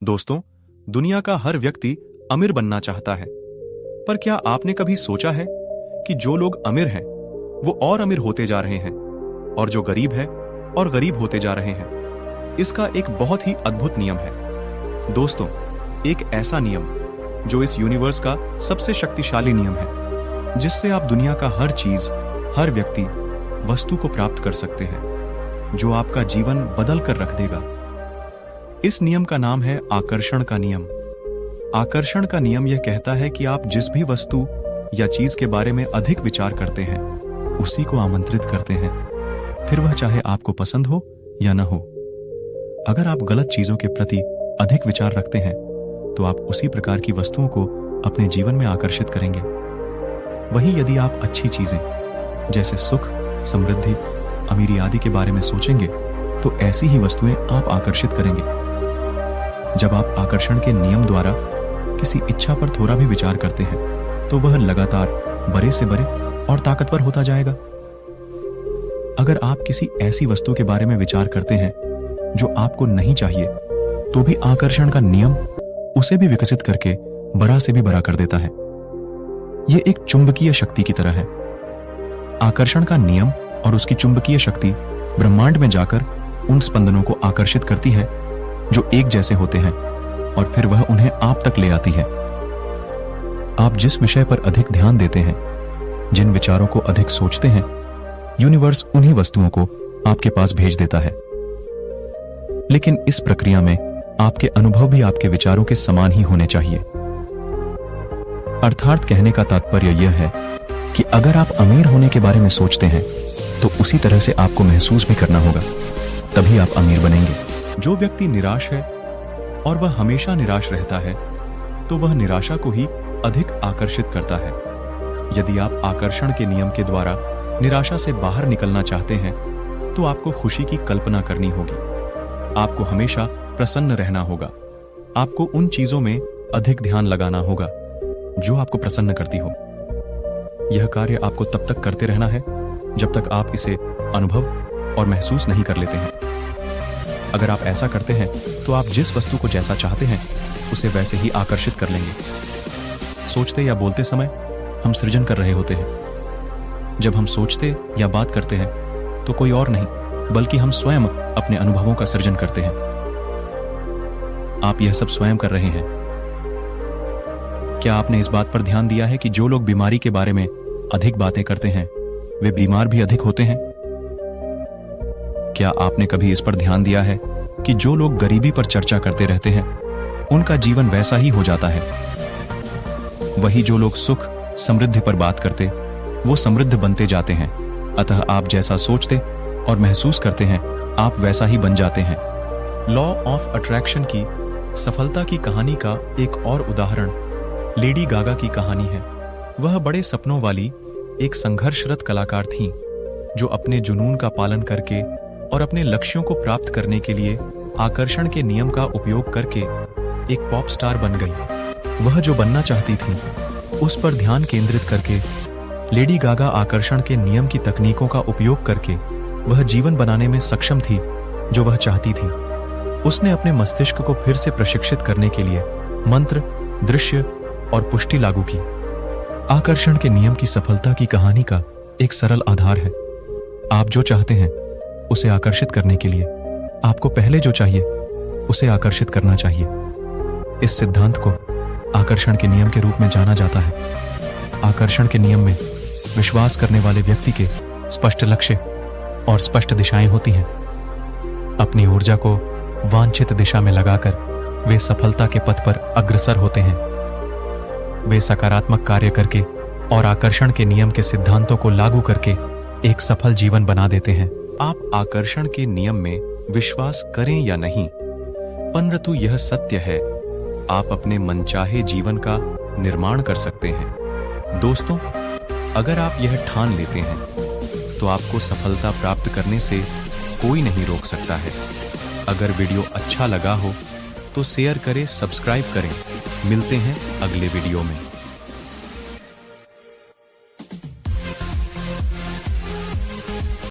दोस्तों, दुनिया का हर व्यक्ति अमीर बनना चाहता है, पर क्या आपने कभी सोचा है कि जो लोग अमीर हैं वो और अमीर होते जा रहे हैं और जो गरीब है और गरीब होते जा रहे हैं। इसका एक बहुत ही अद्भुत नियम है दोस्तों, एक ऐसा नियम जो इस यूनिवर्स का सबसे शक्तिशाली नियम है, जिससे आप दुनिया का हर चीज, हर व्यक्ति, वस्तु को प्राप्त कर सकते हैं, जो आपका जीवन बदल कर रख देगा। इस नियम का नाम है आकर्षण का नियम। आकर्षण का नियम यह कहता है कि आप जिस भी वस्तु या चीज के बारे में अधिक विचार करते हैं, उसी को आमंत्रित करते हैं, फिर वह चाहे आपको पसंद हो या न हो। अगर आप गलत चीजों के प्रति अधिक विचार रखते हैं, तो आप उसी प्रकार की वस्तुओं को अपने जीवन में आकर्षित करेंगे। वहीं यदि आप अच्छी चीजें जैसे सुख, समृद्धि, अमीरी आदि के बारे में सोचेंगे, तो ऐसी ही वस्तुएं आप आकर्षित करेंगे। जब आप आकर्षण के नियम द्वारा किसी इच्छा पर थोड़ा भी विचार करते हैं, तो वह लगातार बड़े से बड़े और ताकतवर होता जाएगा। अगर आप किसी ऐसी वस्तु के बारे में विचार करते हैं जो आपको नहीं चाहिए, तो भी आकर्षण का नियम उसे भी विकसित करके बड़ा से भी बड़ा कर देता है। यह एक चुंबकीय शक्ति की तरह है। आकर्षण का नियम और उसकी चुंबकीय शक्ति ब्रह्मांड में जाकर उन स्पंदनों को आकर्षित करती है जो एक जैसे होते हैं, और फिर वह उन्हें आप तक ले आती है। आप जिस विषय पर अधिक ध्यान देते हैं, जिन विचारों को अधिक सोचते हैं, यूनिवर्स उन्हीं वस्तुओं को आपके पास भेज देता है। लेकिन इस प्रक्रिया में आपके अनुभव भी आपके विचारों के समान ही होने चाहिए। अर्थात कहने का तात्पर्य यह है कि अगर आप अमीर होने के बारे में सोचते हैं, तो उसी तरह से आपको महसूस भी करना होगा, तभी आप अमीर बनेंगे। जो व्यक्ति निराश है और वह हमेशा निराश रहता है, तो वह निराशा को ही अधिक आकर्षित करता है। यदि आप आकर्षण के नियम के द्वारा निराशा से बाहर निकलना चाहते हैं, तो आपको खुशी की कल्पना करनी होगी। आपको हमेशा प्रसन्न रहना होगा। आपको उन चीजों में अधिक ध्यान लगाना होगा जो आपको प्रसन्न करती हो। यह कार्य आपको तब तक करते रहना है जब तक आप इसे अनुभव और महसूस नहीं कर लेते हैं। अगर आप ऐसा करते हैं, तो आप जिस वस्तु को जैसा चाहते हैं, उसे वैसे ही आकर्षित कर लेंगे। सोचते या बोलते समय हम सृजन कर रहे होते हैं। जब हम सोचते या बात करते हैं, तो कोई और नहीं बल्कि हम स्वयं अपने अनुभवों का सृजन करते हैं। आप यह सब स्वयं कर रहे हैं। क्या आपने इस बात पर ध्यान दिया है कि जो लोग बीमारी के बारे में अधिक बातें करते हैं, वे बीमार भी अधिक होते हैं? क्या आपने कभी इस पर ध्यान दिया है कि जो लोग गरीबी पर चर्चा करते रहते हैं, उनका जीवन वैसा ही हो जाता है? वही जो लोग सुख, समृद्धि पर बात करते, वो समृद्ध बनते जाते हैं। अतः आप जैसा सोचते और महसूस करते हैं, आप वैसा ही बन जाते हैं। लॉ ऑफ अट्रैक्शन की सफलता की कहानी का एक और उदाहरण लेडी गागा की कहानी है। वह बड़े सपनों वाली एक संघर्षरत कलाकार थीं, जो अपने जुनून का पालन करके और अपने लक्ष्यों को प्राप्त करने के लिए आकर्षण के नियम का उपयोग करके एक पॉप स्टार बन गई। वह जो बनना चाहती थी, उस पर ध्यान केंद्रित करके लेडी गागा आकर्षण के नियम की तकनीकों का उपयोग करके वह जीवन बनाने में सक्षम थी जो वह चाहती थी। उसने अपने मस्तिष्क को फिर से प्रशिक्षित करने के लिए मंत्र, दृश्य और पुष्टि लागू की। आकर्षण के नियम की सफलता की कहानी का एक सरल आधार है। आप जो चाहते हैं, उसे आकर्षित करने के लिए आपको पहले जो चाहिए, उसे आकर्षित करना चाहिए। इस सिद्धांत को आकर्षण के नियम के रूप में जाना जाता है। आकर्षण के नियम में विश्वास करने वाले व्यक्ति के स्पष्ट लक्ष्य और स्पष्ट दिशाएं होती हैं। अपनी ऊर्जा को वांछित दिशा में लगाकर वे सफलता के पथ पर अग्रसर होते हैं। वे सकारात्मक कार्य करके और आकर्षण के नियम के सिद्धांतों को लागू करके एक सफल जीवन बना देते हैं। आप आकर्षण के नियम में विश्वास करें या नहीं, परंतु यह सत्य है, आप अपने मनचाहे जीवन का निर्माण कर सकते हैं। दोस्तों, अगर आप यह ठान लेते हैं, तो आपको सफलता प्राप्त करने से कोई नहीं रोक सकता है। अगर वीडियो अच्छा लगा हो, तो शेयर करें, सब्सक्राइब करें। मिलते हैं अगले वीडियो में।